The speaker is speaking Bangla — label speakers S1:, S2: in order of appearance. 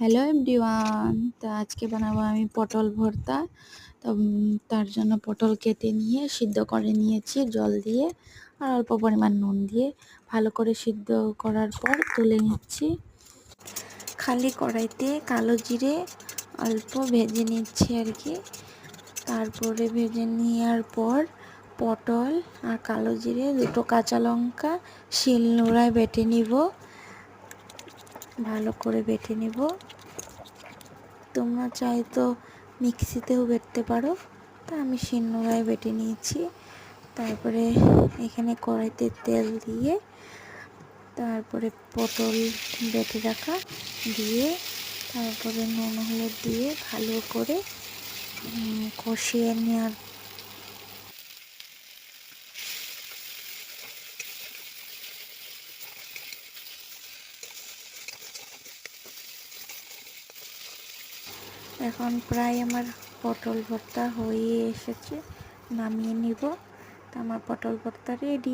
S1: Hello everyone. তো আজকে বানাবো আমি পটল ভর্তা। তো তার জন্য পটল কেটে নিয়ে সিদ্ধ করে নিয়েছি জল দিয়ে আর অল্প পরিমাণ নুন দিয়ে। ভালো করে সিদ্ধ করার পর তুলে নিচ্ছি। খালি কড়াইতে কালো জিরে অল্প ভেজে নিচ্ছি আর কি। তারপরে ভেজে নেওয়ার পর পটল আর কালো জিরে, দুটো কাঁচা লঙ্কা শিলনোড়ায় বেটে নিব। ভালো করে বেটে নেব। তোমরা চাই তো মিক্সিতেও বেটতে পারো, তা আমি শিলনোড়ায় বেটে নিয়েছি। তারপরে এখানে কড়াইতে তেল দিয়ে তারপরে পটল বেটে রাখা দিয়ে তারপরে নুন হলুদ দিয়ে ভালো করে কষিয়ে নেওয়ার এখন প্রায় আমার পটল ভর্তা হয়ে এসেছে, নামিয়ে নিব। তো আমার পটল ভর্তা রেডি।